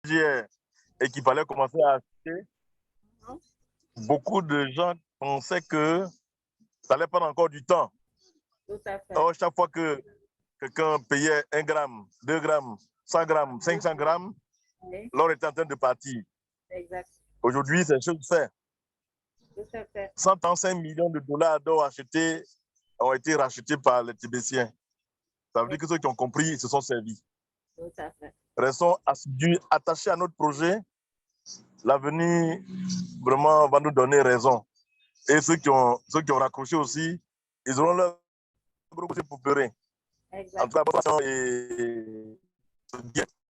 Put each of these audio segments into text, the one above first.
et qu'il fallait commencer à acheter, beaucoup de gens pensaient que ça allait prendre encore du temps. Tout à fait. Or, chaque fois que quelqu'un payait 1 gramme, 2 grammes, 100 grammes, 500 grammes, Oui, l'or était en train de partir. exact. Aujourd'hui, c'est chose faite. Tout à fait. 135 millions de dollars d'or achetés ont été rachetés par les Tibétiens. Ça veut dire que ceux qui ont compris, ils se sont servis. Tout à fait. Restons assidus, attachés à notre projet. L'avenir, vraiment, va nous donner raison. Et ceux qui ont raccroché aussi, ils auront leur gros pour pleurer. Exact. En tout cas, et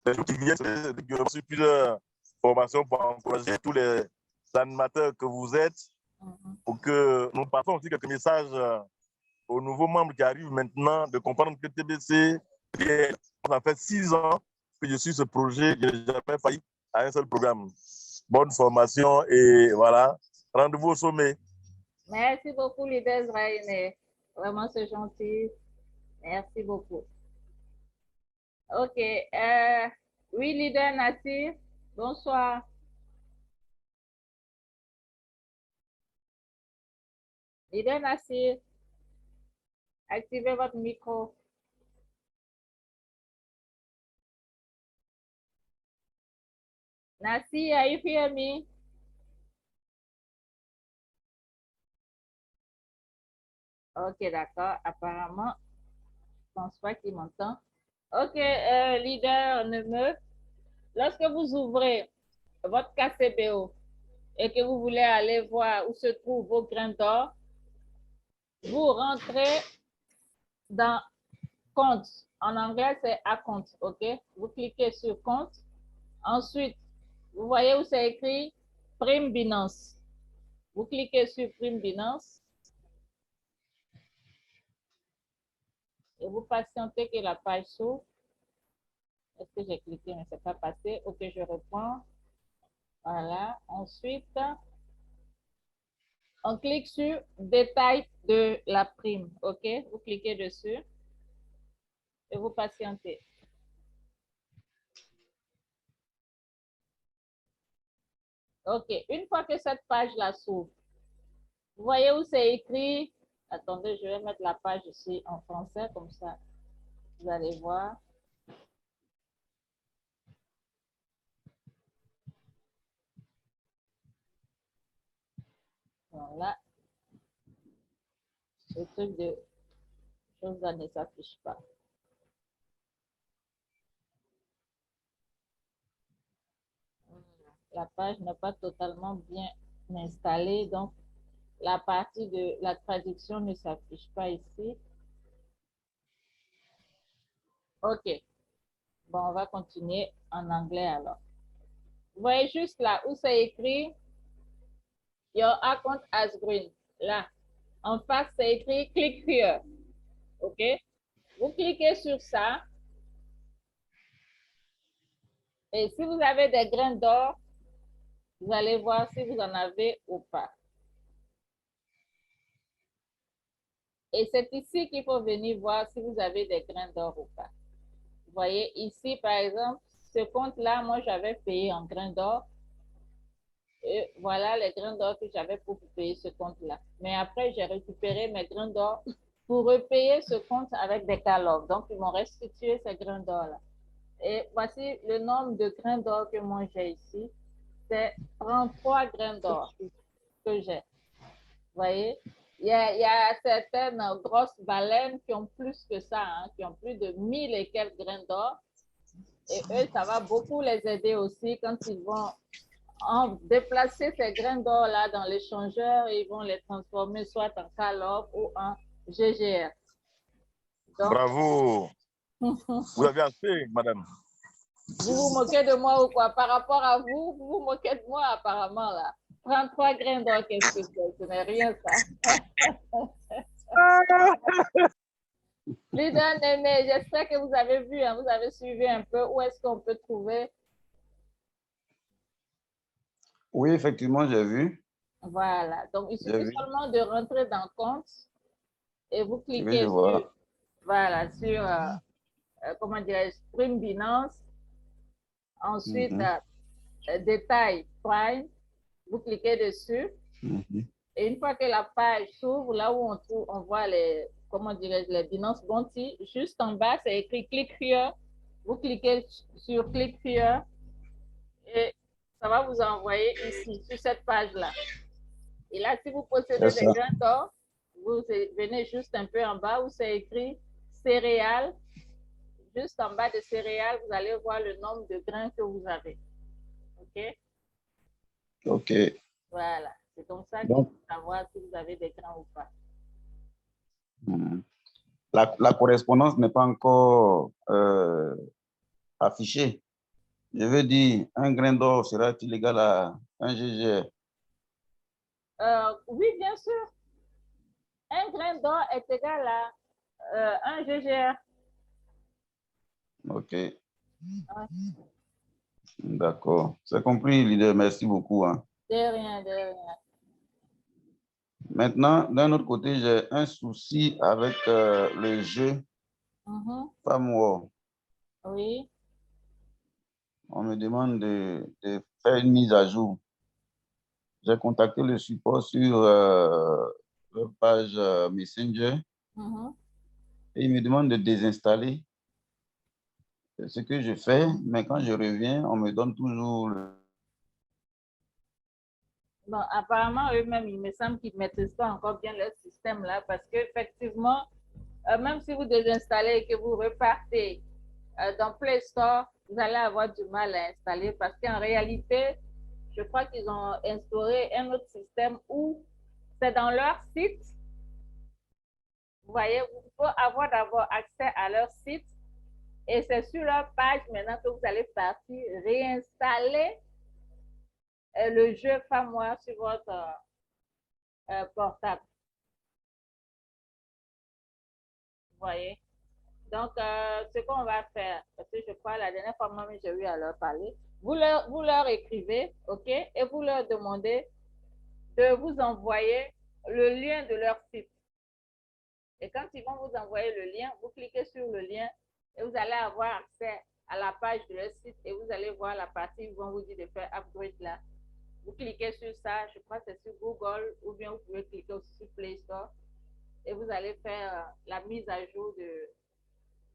les jours qui viennent, j'ai reçu plusieurs formations pour encourager tous les animateurs que vous êtes, pour que nous passons aussi quelques messages aux nouveaux membres qui arrivent maintenant, de comprendre que TBC, ça fait 6 ans que je suis ce projet, je n'ai jamais failli à un seul programme. Bonne formation et voilà, rendez-vous au sommet. Merci beaucoup, leader Zraïne. Vraiment, c'est gentil. Merci beaucoup. OK. Oui, leader Nassir, bonsoir. Leader Nassir, activez votre micro. Nassir, are you hear me? OK, d'accord. Apparemment, je ne pense pas qu'il m'entend. OK, leader Nemeu, lorsque vous ouvrez votre KCBO et que vous voulez aller voir où se trouvent vos grains d'or, vous rentrez dans compte. En anglais, c'est à compte, OK? Vous cliquez sur compte. Ensuite, vous voyez où c'est écrit Prime Binance. Vous cliquez sur Prime Binance et vous patientez que la page s'ouvre. Est-ce que j'ai cliqué, mais ce n'est pas passé? OK, je reprends. Voilà. Ensuite, on clique sur Détail de la prime. OK? Vous cliquez dessus et vous patientez. OK. Une fois que cette page-là s'ouvre, vous voyez où c'est écrit. Attendez, je vais mettre la page ici en français, comme ça, vous allez voir. Voilà. Le truc de choses là ne s'affiche pas. La page n'est pas totalement bien installée, donc la partie de la traduction ne s'affiche pas ici. OK. Bon, on va continuer en anglais alors. Vous voyez juste là où c'est écrit Your account has green. Là, en face, c'est écrit Click here. OK? Vous cliquez sur ça. Et si vous avez des grains d'or, vous allez voir si vous en avez ou pas. Et c'est ici qu'il faut venir voir si vous avez des grains d'or ou pas. Vous voyez ici, par exemple, ce compte-là, moi, j'avais payé en grains d'or. Et voilà les grains d'or que j'avais pour payer ce compte-là. Mais après, j'ai récupéré mes grains d'or pour repayer ce compte avec des call-offs. Donc, ils m'ont restitué ces grains d'or-là. Et voici le nombre de grains d'or que moi j'ai ici. C'est 33 grains d'or que j'ai. Vous voyez? Il y a certaines grosses baleines qui ont plus que ça, hein, qui ont plus de 1000 et quelques grains d'or. Et eux, ça va beaucoup les aider aussi quand ils vont déplacer ces grains d'or-là dans l'échangeur et ils vont les transformer soit en call-off ou en GGR. Donc, bravo. Vous avez assez, madame. Vous vous moquez de moi ou quoi? Par rapport à vous, vous vous moquez de moi apparemment là. 33 grains d'or, qu'est-ce que c'est? Ce n'est rien ça. Leader Néné, j'espère que vous avez vu, hein, vous avez suivi un peu où est-ce qu'on peut trouver. Oui, effectivement, j'ai vu. Voilà, donc il suffit seulement de rentrer dans compte et vous cliquez sur, voilà, sur, comment dirais-je, Prime Binance. Ensuite, détail prime, vous cliquez dessus. Et une fois que la page s'ouvre, là où on voit les, comment dirais-je, les Binance Bounty, juste en bas, c'est écrit Click Here. Vous cliquez sur Click Here et ça va vous envoyer ici, sur cette page-là. Et là, si vous possédez des grains d'or, vous venez juste un peu en bas où c'est écrit céréales. Juste en bas de céréales, vous allez voir le nombre de grains que vous avez. OK? OK. Voilà. C'est comme ça qu'il faut savoir si vous avez des grains ou pas. La correspondance n'est pas encore affichée. Je veux dire, un grain d'or sera-t-il égal à un GGR? Oui, bien sûr. Un grain d'or est égal à un GGR. OK. D'accord. C'est compris, leader. Merci beaucoup. Hein. De rien, de rien. Maintenant, d'un autre côté, j'ai un souci avec le jeu Farm War. Oui. On me demande de faire une mise à jour. J'ai contacté le support sur leur page Messenger et ils me demandent de désinstaller ce que je fais, mais quand je reviens, on me donne toujours le... Bon, apparemment, eux-mêmes, il me semble qu'ils ne maîtrisent pas encore bien leur système là parce qu'effectivement, même si vous désinstallez et que vous repartez dans Play Store, vous allez avoir du mal à installer parce qu'en réalité, je crois qu'ils ont instauré un autre système où c'est dans leur site. Vous voyez, vous pouvez avoir d'abord accès à leur site et c'est sur leur page maintenant que vous allez partir réinstaller le jeu Famois sur votre portable. Vous voyez? Donc, ce qu'on va faire, parce que je crois la dernière fois, moi, j'ai eu à leur parler, vous leur écrivez, OK, et vous leur demandez de vous envoyer le lien de leur site. Et quand ils vont vous envoyer le lien, vous cliquez sur le lien et vous allez avoir accès à la page de leur site et vous allez voir la partie où ils vont vous dire de faire upgrade là. Vous cliquez sur ça, je crois que c'est sur Google ou bien vous pouvez cliquer aussi sur Play Store et vous allez faire la mise à jour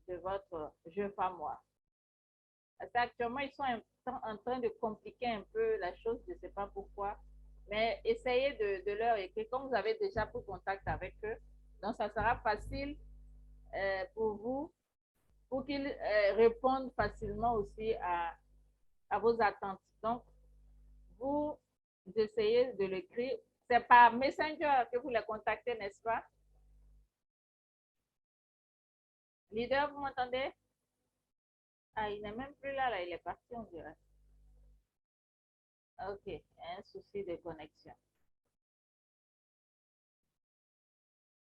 de votre jeu Famois. Parce qu'actuellement, ils sont en train de compliquer un peu la chose, je ne sais pas pourquoi, mais essayez de leur écrire, comme vous avez déjà pris contact avec eux, donc ça sera facile pour vous, pour qu'ils répondent facilement aussi à vos attentes. Donc, vous essayez de l'écrire. C'est par Messenger que vous les contactez, n'est-ce pas? Leader, vous m'entendez? Ah, il n'est même plus là, il est parti, on dirait. Ok, un souci de connexion.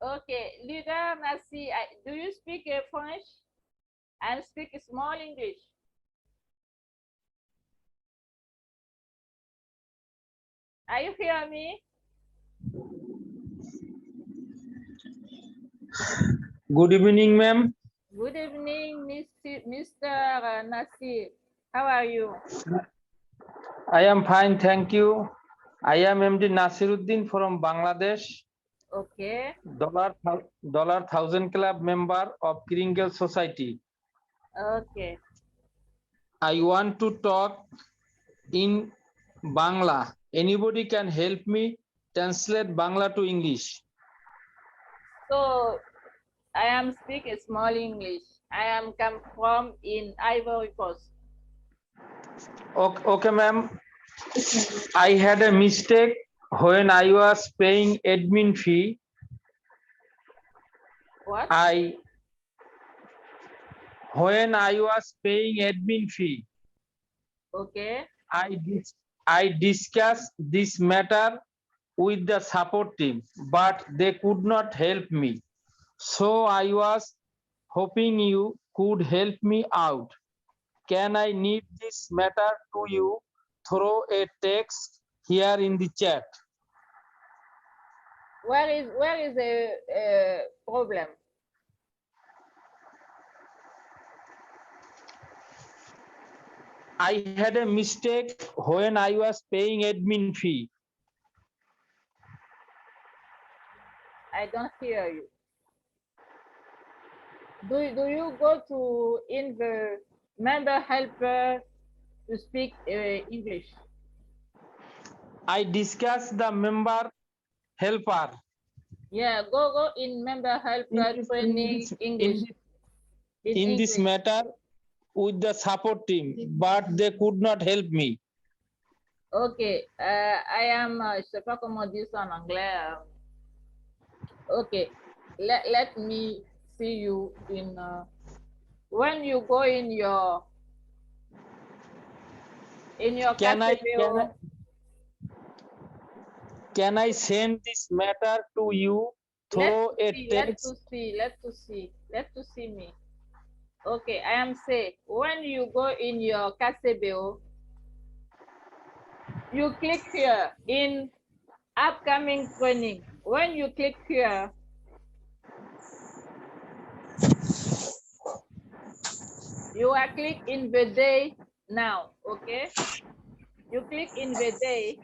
Ok, leader Nassi, do you speak French? I speak small English. Are you hearing me? Good evening, ma'am. Good evening, Mr. Nasir. How are you? I am fine, thank you. I am MD Nasiruddin from Bangladesh. Okay. $1000 Club member of Kringle Society. Okay. I want to talk in Bangla. Anybody can help me translate Bangla to English. So I am speaking small English. I am come from in Ivory Coast. Okay, ma'am. I had a mistake when I was paying admin fee. What? When I was paying admin fee. Okay. I discussed this matter with the support team, but they could not help me. So I was hoping you could help me out. Can I need this matter to you through a text here in the chat? Where is the problem? I had a mistake when I was paying admin fee. I don't hear you. Do you go to in the member helper to speak English? I discussed the member helper. Yeah, go in member helper training English. In this matter with the support team, but they could not help me. Ok, I am, je sais pas comment dire ça en anglais. Okay, let me see you in, when you go in your Can I send this matter to you through a text? Let to see me. Okay, I am saying, when you go in your KCBO, you click here in upcoming training. When you click here, you are click in the day now, okay? You click in the day.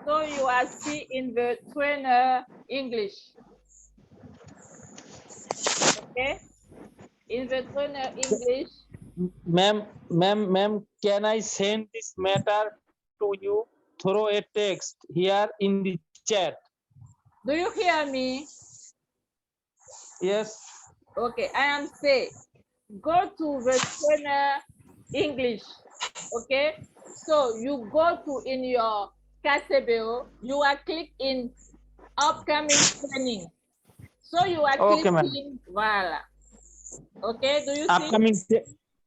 So you are see in the trainer English. Okay? In the trainer English. Ma'am, can I send this matter to you through a text here in the chat? Do you hear me? Yes. Okay, I am saying, go to the trainer English. Okay? So you go to in your KCBO, you are click in upcoming training. So you are clicking, voila. Okay, do you see?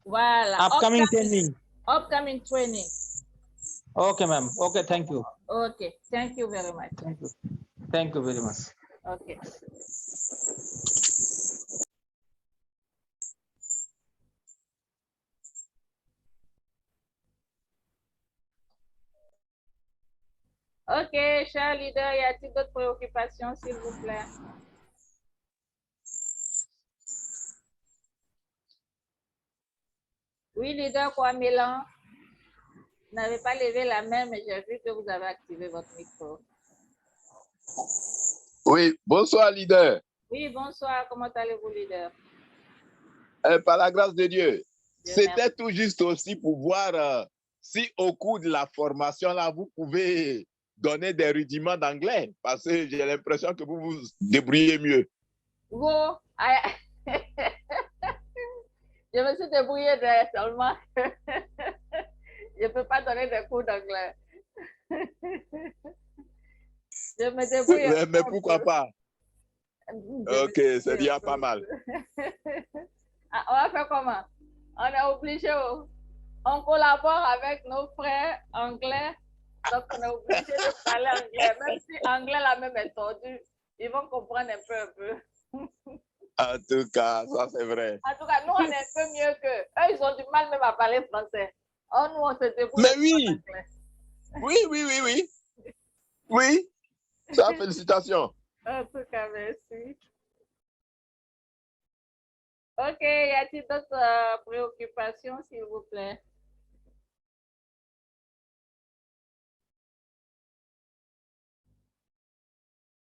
Voila. Upcoming training. Upcoming training. Okay, ma'am. Okay, thank you. Okay, thank you very much. Thank you. Thank you very much. Okay. Ok, cher leader, y a-t-il d'autres préoccupations, s'il vous plaît? Oui, leader Kwamilan, vous n'avez pas levé la main, mais j'ai vu que vous avez activé votre micro. Oui, bonsoir, leader. Oui, bonsoir, comment allez-vous, leader? Par la grâce de Dieu, c'était tout juste aussi pour voir si au cours de la formation, là, vous pouvez donner des rudiments d'anglais, parce que j'ai l'impression que vous vous débrouillez mieux. Bon, je me suis débrouillée seulement. Je ne peux pas donner des cours d'anglais. Je me débrouille. Mais pourquoi pas? Ok, c'est déjà pas mal. Ah, on va faire comment? On est obligé, on collabore avec nos frères anglais, donc on est obligé de parler anglais. Même si anglais la même est tordu, ils vont comprendre un peu. En tout cas, ça c'est vrai. En tout cas, nous on est un peu mieux qu'eux. Eux, ils ont du mal même à parler français. Oh, nous on se débrouille. Mais oui! Oui. Oui, ça, félicitations. En tout cas, merci. Ok, y a-t-il d'autres préoccupations, s'il vous plaît?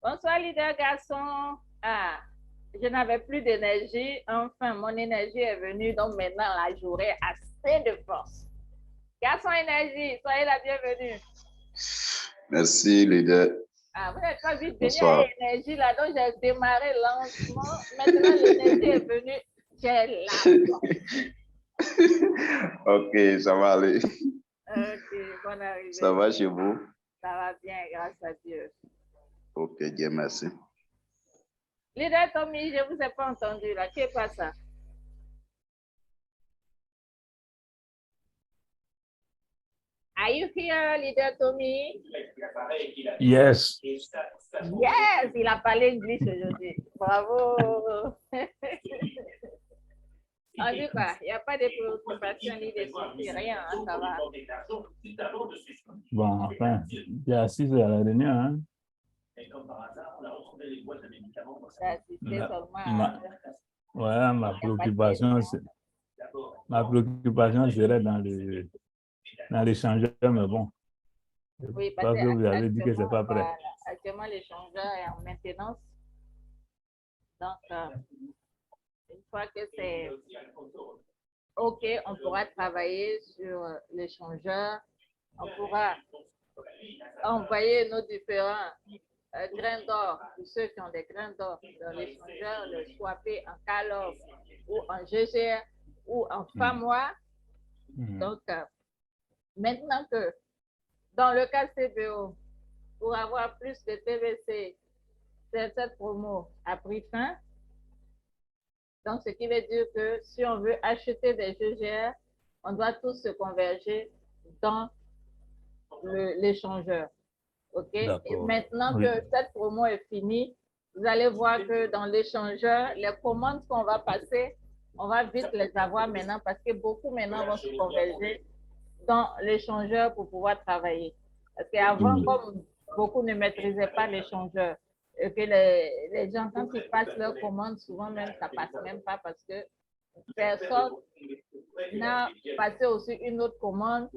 Bonsoir, leader garçon. Ah, je n'avais plus d'énergie. Enfin, mon énergie est venue. Donc maintenant, là, j'aurai assez de force. Garçon énergie, soyez la bienvenue. Merci, leader. Ah, vous n'êtes pas vite venu à l'énergie là, donc j'ai démarré lentement. Maintenant, l'énergie est venue. J'ai la Ok, ça va aller. Ok, bonne arrivée. Ça va chez vous? Ça va bien, grâce à Dieu. Ok, Dieu merci. Leader Tommy, je ne vous ai pas entendu là. Qu'est-ce pas ça? Are you here, leader Tommy? Yes. Yes, il a parlé anglais aujourd'hui. Bravo. En tout cas, il n'y a pas de préoccupation ni de soucis, rien, hein, ça va. Bon, enfin, il y a 6 heures à la réunion, hein? Ouais, ma préoccupation, Ma préoccupation serait dans l'échangeur, mais bon. Oui, parce Parce que vous avez dit que ce n'est pas prêt. voilà, actuellement, l'échangeur est en maintenance. Donc, une fois que c'est OK, on pourra travailler sur l'échangeur. On pourra envoyer nos différents grains d'or, pour ceux qui ont des grains d'or dans l'échangeur, le swapper en Calov ou en GGR ou en Famois. Donc, maintenant que dans le cas CBO, pour avoir plus de TVC, cette promo a pris fin. Donc, ce qui veut dire que si on veut acheter des GGR, on doit tous se converger dans l'échangeur. OK? Et maintenant que cette promo est finie, vous allez voir que dans l'échangeur, les commandes qu'on va passer, on va vite les avoir maintenant parce que beaucoup maintenant vont se converger dans l'échangeur pour pouvoir travailler. Parce qu'avant, comme beaucoup ne maîtrisaient pas l'échangeur, et que les gens, quand ils passent leurs commandes, souvent même, ça ne passe même pas parce que personne n'a passé aussi une autre commande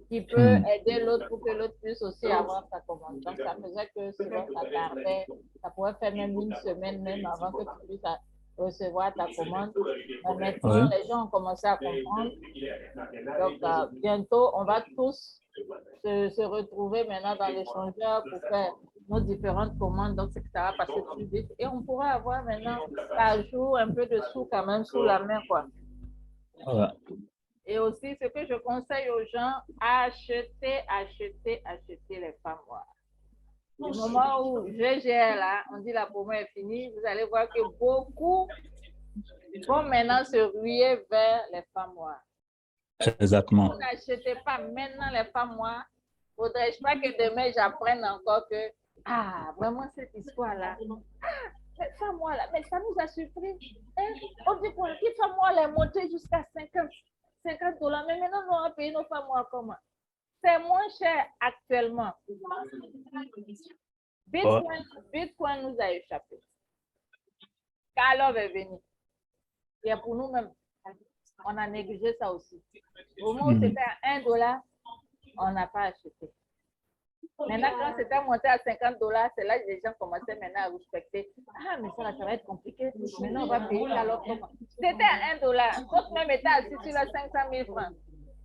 qui peut aider l'autre pour que l'autre puisse aussi avoir sa commande. Donc, ça faisait que souvent, ça tardait. Ça pourrait faire même une semaine même avant que tu puisses recevoir ta commande. Mais maintenant, les gens ont commencé à comprendre. Donc, bientôt, on va tous se retrouver maintenant dans l'échangeur pour faire nos différentes commandes. Donc, c'est que ça va passer plus vite. Et on pourra avoir maintenant par jour un peu de sous quand même sous la main, quoi. Et aussi, ce que je conseille aux gens, acheter les femmes noires. Du moment où GGR là, on dit la promo est finie, vous allez voir que beaucoup vont maintenant se ruer vers les femmes noires. Exactement. Vous n'achetez pas maintenant les femmes noires, faudrait-je pas que demain j'apprenne encore que, vraiment cette histoire-là, les femmes noires là, mais ça nous a surpris. Hein? On dit qu'on les femmes noires est montée jusqu'à 50 $, mais maintenant nous on paye nos femmes noires comment? C'est moins cher actuellement. Bitcoin nous a échappé. Calov est venu. Et pour nous-mêmes, on a négligé ça aussi. Au moment où c'était à $1, on n'a pas acheté. Maintenant, quand c'était monté à 50 $, c'est là que les gens commençaient maintenant à respecter. Mais ça va être compliqué. Maintenant, on va payer Calov comment? C'était à $1. D'autres même étaient assis sur les 500 000 francs.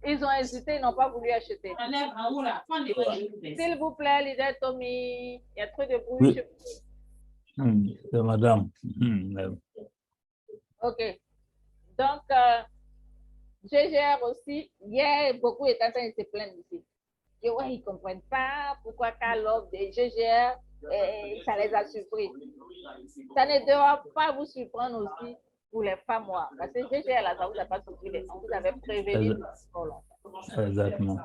Ils ont hésité, ils n'ont pas voulu acheter. S'il vous plaît, leader Tommy, il y a trop de bruit. C'est madame. OK. Donc, GGR aussi, hier, beaucoup étaient en train de se plaindre ici. Et ouais, ils ne comprennent pas pourquoi Calov des GGR, ça les a surpris. Ça ne doit pas vous surprendre aussi pour les femmes noires. Parce que GGR, là, ça ne vous a pas surpris. On vous avait prévenu. Exactement.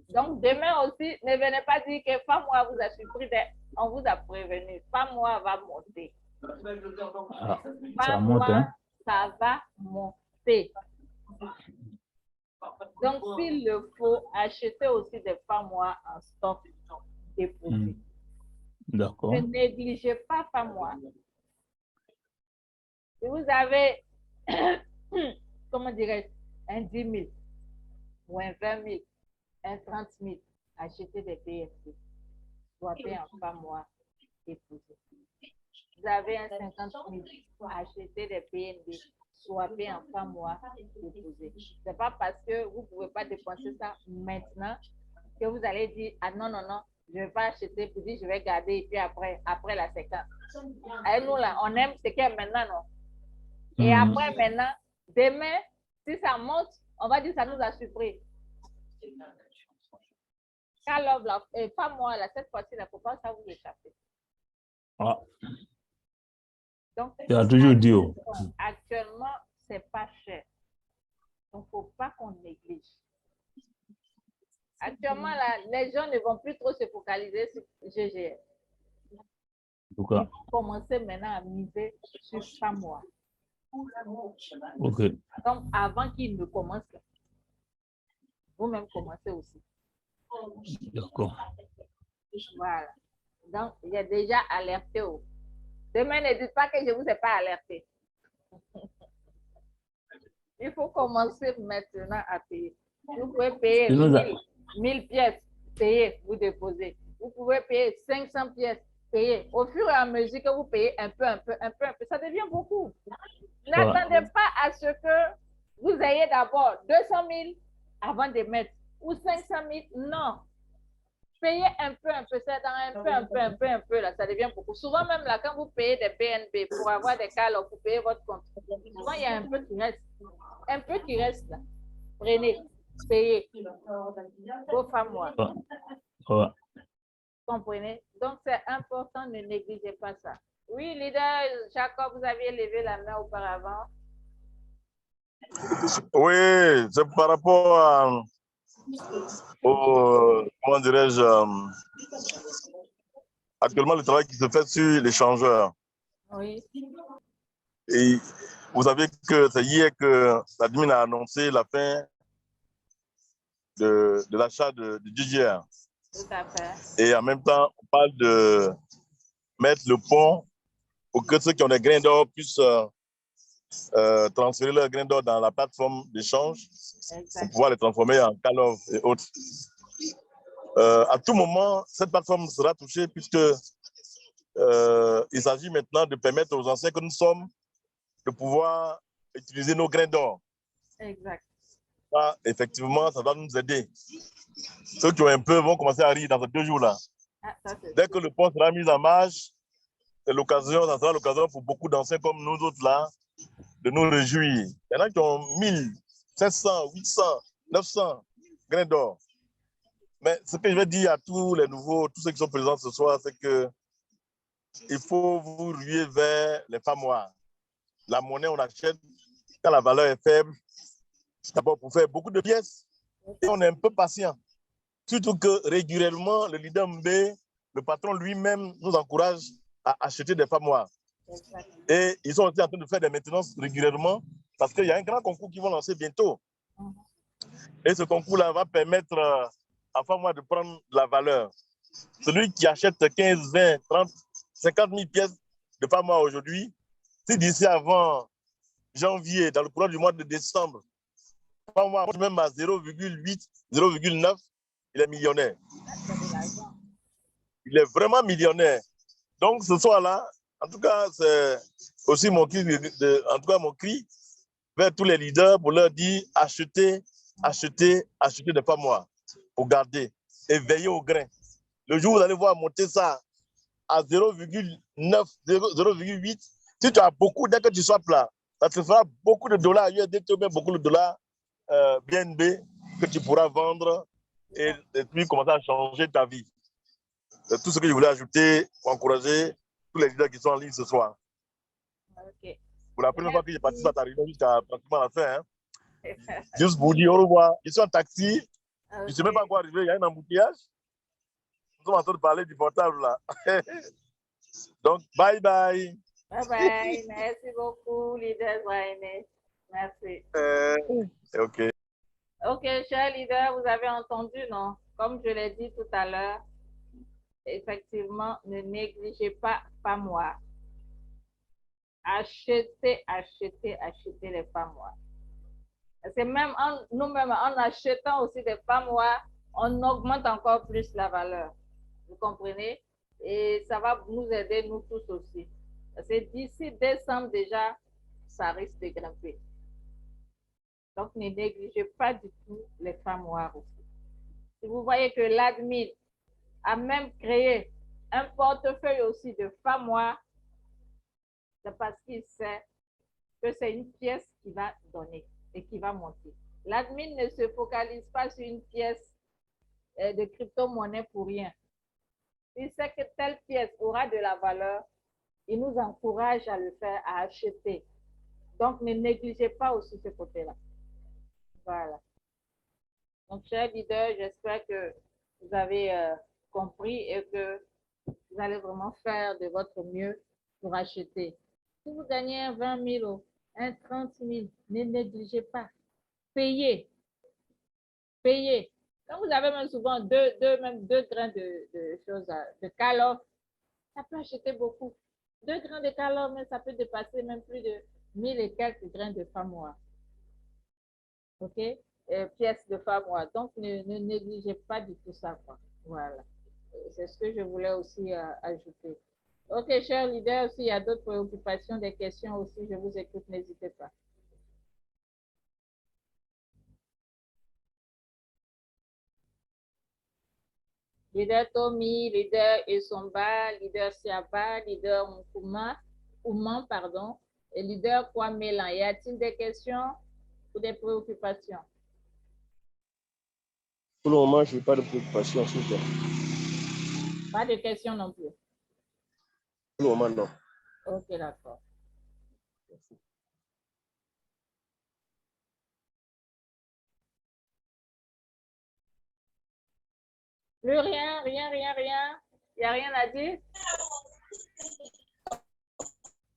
Donc, demain aussi, ne venez pas dire que femme noire vous a surpris. On vous a prévenu. Femme noire va monter. Ça monte, hein? Ça va monter. Donc, s'il le faut, achetez aussi des femmes noires en stock déposé. D'accord. Ne négligez pas femmes noires. Si vous avez, comment dirais-je, un 10 000 ou un 20 000, un 30 000, achetez des PFC. Soyez en femmes noires déposé. Vous avez un 50 000, achetez des PNB. Soyez en femmes noires déposé. Ce n'est pas parce que vous ne pouvez pas dépenser ça maintenant que vous allez dire, non, je ne vais pas acheter pour dire je vais garder et puis après la séquence. Et nous là, on aime ce qu'il y a maintenant, non? Et après maintenant, demain, si ça monte, on va dire ça nous a surpris. Alors, pas moi, là, cette fois-ci, il ne faut pas ça vous échapper. Donc, tu as toujours dit. Actuellement, ce n'est pas cher. Donc, il ne faut pas qu'on néglige. Actuellement, là, les gens ne vont plus trop se focaliser sur GGR. Ils vont commencer maintenant à miser sur femmes noires. OK. Donc, avant qu'ils ne commencent, vous-même commencez aussi. D'accord. Voilà. Donc, il y a déjà alerté. Demain, ne dites pas que je ne vous ai pas alerté. Il faut commencer maintenant à payer. Vous pouvez payer Tu nous as- 1000 pièces, payez, vous déposez. Vous pouvez payer 500 pièces, payez. Au fur et à mesure que vous payez un peu, ça devient beaucoup. N'attendez pas à ce que vous ayez d'abord 200 000 avant de mettre, ou 500 000, non. Payez un peu, c'est dans un peu, là, ça devient beaucoup. Souvent même là, quand vous payez des BNB pour avoir des cas, là, vous payez votre compte. Souvent, il y a un peu qui reste. Un peu qui reste là. Prenez, payez vos femmes, moi. Ouais. Comprenez? Donc, c'est important, ne négligez pas ça. Oui, leader Jacob, vous aviez levé la main auparavant. Oui, c'est par rapport au, comment dirais-je, actuellement le travail qui se fait sur l'échangeur. Oui. Et vous savez que c'est hier que l'admin a annoncé la fin de l'achat de DJR. Tout à fait. Et en même temps, on parle de mettre le pont pour que ceux qui ont des grains d'or puissent transférer leurs grains d'or dans la plateforme d'échange pour pouvoir les transformer en call-off et autres. À tout moment, cette plateforme sera touchée puisque il s'agit maintenant de permettre aux anciens que nous sommes de pouvoir utiliser nos grains d'or. Exact. Ça, effectivement, ça doit nous aider. Ceux qui ont un peu vont commencer à rire dans ces 2 jours-là. Dès que le pont sera mis en marche, c'est l'occasion, ça sera l'occasion pour beaucoup d'anciens comme nous autres là de nous réjouir. Il y en a qui ont 1000, 500, 800, 900 grains d'or. Mais ce que je vais dire à tous les nouveaux, tous ceux qui sont présents ce soir, c'est que il faut vous ruer vers les femmes noires. La monnaie, on achète quand la valeur est faible, d'abord pour faire beaucoup de pièces, et on est un peu patient. Surtout que régulièrement, le leader Mbé, le patron lui-même, nous encourage à acheter des femmes noires. Et ils sont aussi en train de faire des maintenances régulièrement parce qu'il y a un grand concours qu'ils vont lancer bientôt. Et ce concours-là va permettre à femmes noires de prendre de la valeur. Celui qui achète 15, 20, 30, 50 000 pièces de femmes noires aujourd'hui, si d'ici avant janvier, dans le courant du mois de décembre, femmes noires même à 0,8, 0,9, il est millionnaire. Il est vraiment millionnaire. Donc ce soir-là, en tout cas, c'est aussi mon cri, mon cri vers tous les leaders pour leur dire achetez des femmes noires pour garder et veiller au grain. Le jour où vous allez voir monter ça à 0,9, 0,8, si tu as beaucoup, dès que tu sois plat, ça te fera beaucoup de dollars USDT ou bien beaucoup de dollars BNB que tu pourras vendre et puis commencer à changer ta vie. C'est tout ce que je voulais ajouter pour encourager tous les leaders qui sont en ligne ce soir. Okay. Pour la première fois que j'ai participé à ta réunion jusqu'à pratiquement la fin, hein. Juste pour vous dire au revoir. Je suis en taxi, je ne sais même pas quoi arriver, il y a un embouteillage. Nous sommes en train de parler du portable là. Donc, bye bye. Bye bye. Merci beaucoup, leader Zwaine. Merci. Ok. Ok, cher leader, vous avez entendu, non? Comme je l'ai dit tout à l'heure, effectivement, ne négligez pas femmes noires. Achetez les femmes noires. C'est même nous-mêmes, en achetant aussi des femmes noires, on augmente encore plus la valeur. Vous comprenez? Et ça va nous aider, nous tous aussi. Parce que d'ici décembre déjà, ça risque de grimper. Donc, ne négligez pas du tout les femmes noires aussi. Si vous voyez que l'admin a même créé un portefeuille aussi de femmes noires, c'est parce qu'il sait que c'est une pièce qui va donner et qui va monter. L'admin ne se focalise pas sur une pièce de crypto-monnaie pour rien. Il sait que telle pièce aura de la valeur, il nous encourage à le faire, à acheter. Donc, ne négligez pas aussi ce côté-là. Voilà. Donc, chers leaders, j'espère que vous avez compris et que vous allez vraiment faire de votre mieux pour acheter. Si vous gagnez 20 000 un 30 000, ne négligez pas. Payez. Payez. Quand vous avez même souvent deux grains de choses, de call-off, ça peut acheter beaucoup. 2 grains de call-off, mais ça peut dépasser même plus de 1000 et quelques grains de femmes noires. OK? Pièce de fabrique. Donc, ne négligez pas du tout ça, quoi. Voilà. C'est ce que je voulais aussi ajouter. OK, cher leader, s'il y a d'autres préoccupations, des questions aussi, je vous écoute, n'hésitez pas. Leader Tommy, leader Esomba, leader Siaba, leader Ouman, pardon, et leader Kwamelan. Y a-t-il des questions ou des préoccupations? Pour le moment, je n'ai pas de préoccupation, s'il vous plaît. Pas de questions non plus. Pour le moment, non. OK, d'accord. Plus rien, rien. Il n'y a rien à dire?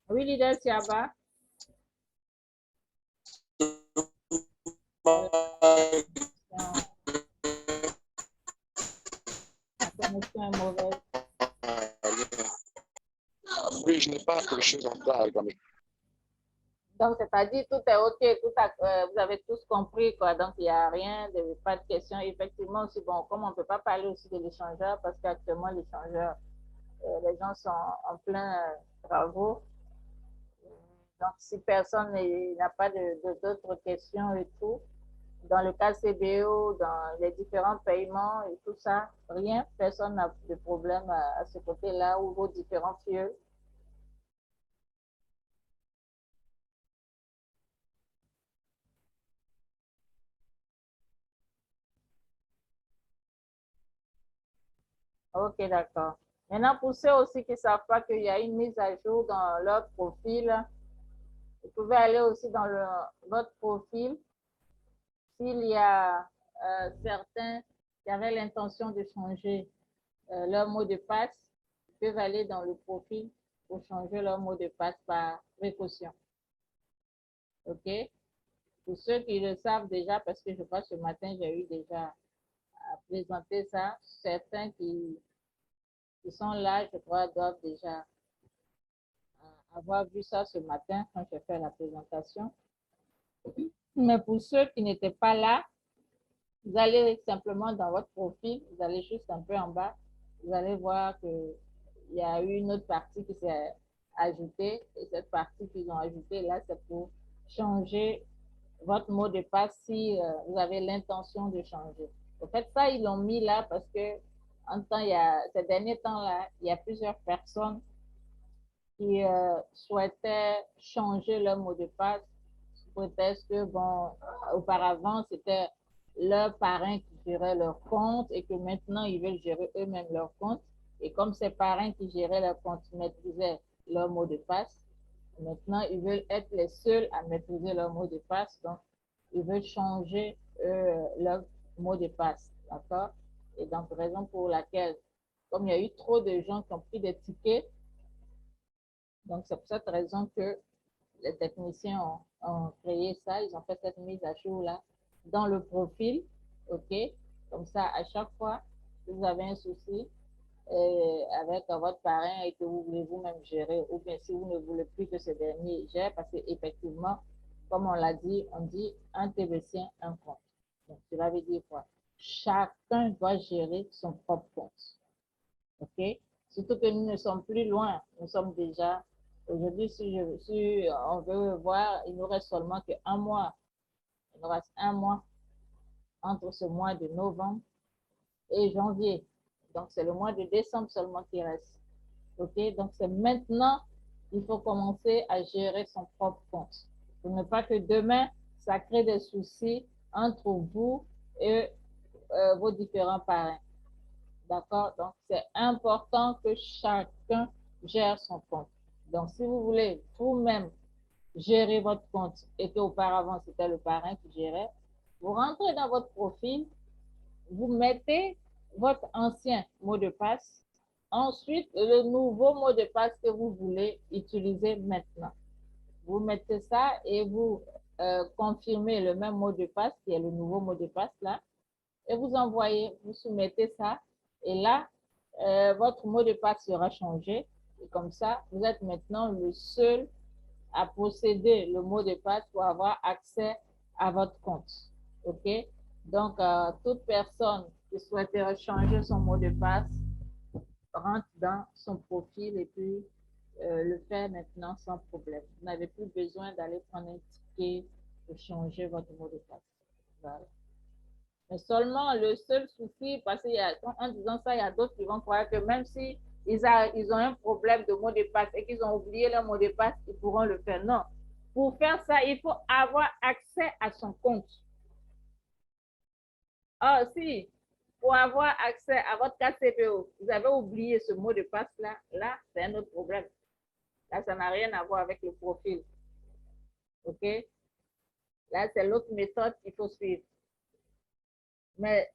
Oui, leader Siaba. La connexion est mauvaise. Oui, je n'ai pas de choses encore à réclamer. Donc, c'est-à-dire, tout est OK, vous avez tous compris, quoi. Donc, il n'y a rien, pas de questions. Effectivement, aussi, bon, comme on ne peut pas parler aussi de l'échangeur, parce qu'actuellement, l'échangeur, les gens sont en plein travaux. Donc, si personne n'a pas d'autres questions et tout, dans le cas CBO, dans les différents paiements et tout ça, rien, personne n'a de problème à ce côté-là ou vos différents fieux. OK, d'accord. Maintenant, pour ceux aussi qui ne savent pas qu'il y a une mise à jour dans leur profil, vous pouvez aller aussi dans votre profil. S'il y a certains qui avaient l'intention de changer leur mot de passe, ils peuvent aller dans le profil pour changer leur mot de passe par précaution. OK? Pour ceux qui le savent déjà, parce que je crois que ce matin, j'ai eu déjà à présenter ça, certains qui sont là, je crois, doivent déjà avoir vu ça ce matin quand j'ai fait la présentation. Mais pour ceux qui n'étaient pas là, vous allez simplement dans votre profil, vous allez juste un peu en bas, vous allez voir qu'il y a eu une autre partie qui s'est ajoutée. Et cette partie qu'ils ont ajoutée là, c'est pour changer votre mot de passe si vous avez l'intention de changer. En fait, ça, ils l'ont mis là parce que ces derniers temps-là, il y a plusieurs personnes qui souhaitaient changer leur mot de passe sous prétexte que, bon, auparavant, c'était leur parrain qui gérait leur compte et que maintenant, ils veulent gérer eux-mêmes leur compte. Et comme ces parrains qui géraient leur compte maîtrisaient leur mot de passe, maintenant, ils veulent être les seuls à maîtriser leur mot de passe. Donc, ils veulent changer leur mot de passe. D'accord? Et donc, raison pour laquelle, comme il y a eu trop de gens qui ont pris des tickets, donc c'est pour cette raison que les techniciens ont créé ça. Ils ont fait cette mise à jour-là dans le profil. OK? Comme ça, à chaque fois que vous avez un souci, avec votre parrain et que vous voulez vous-même gérer, ou bien si vous ne voulez plus que ce dernier gère, parce qu'effectivement, comme on l'a dit, on dit un TBC, un compte. Donc, cela veut dire quoi? Chacun doit gérer son propre compte. OK? Surtout que nous ne sommes plus loin. Nous sommes déjà, aujourd'hui, si on veut voir, il nous reste seulement qu'un mois. Il nous reste un mois entre ce mois de novembre et janvier. Donc, c'est le mois de décembre seulement qui reste. OK? Donc, c'est maintenant qu'il faut commencer à gérer son propre compte. Pour ne pas que demain, ça crée des soucis entre vous et vos différents parrains. D'accord? Donc, c'est important que chacun gère son compte. Donc, si vous voulez vous-même gérer votre compte et qu'auparavant, c'était le parrain qui gérait, vous rentrez dans votre profil, vous mettez votre ancien mot de passe, ensuite le nouveau mot de passe que vous voulez utiliser maintenant. Vous mettez ça et vous confirmez le même mot de passe, qui est le nouveau mot de passe là, et vous envoyez, vous soumettez ça, et là, votre mot de passe sera changé, et comme ça, vous êtes maintenant le seul à posséder le mot de passe pour avoir accès à votre compte. OK? Donc, toute personne qui souhaiterait changer son mot de passe rentre dans son profil et puis le fait maintenant sans problème. Vous n'avez plus besoin d'aller prendre un ticket pour changer votre mot de passe. Voilà. Mais seulement le seul souci, parce qu'en disant ça, il y a d'autres qui vont croire que même si ils ont un problème de mot de passe et qu'ils ont oublié leur mot de passe, ils pourront le faire. Non. Pour faire ça, il faut avoir accès à son compte. Ah, si, pour avoir accès à votre carte CBO, vous avez oublié ce mot de passe-là, là, c'est un autre problème. Là, ça n'a rien à voir avec le profil. OK? Là, c'est l'autre méthode qu'il faut suivre. Mais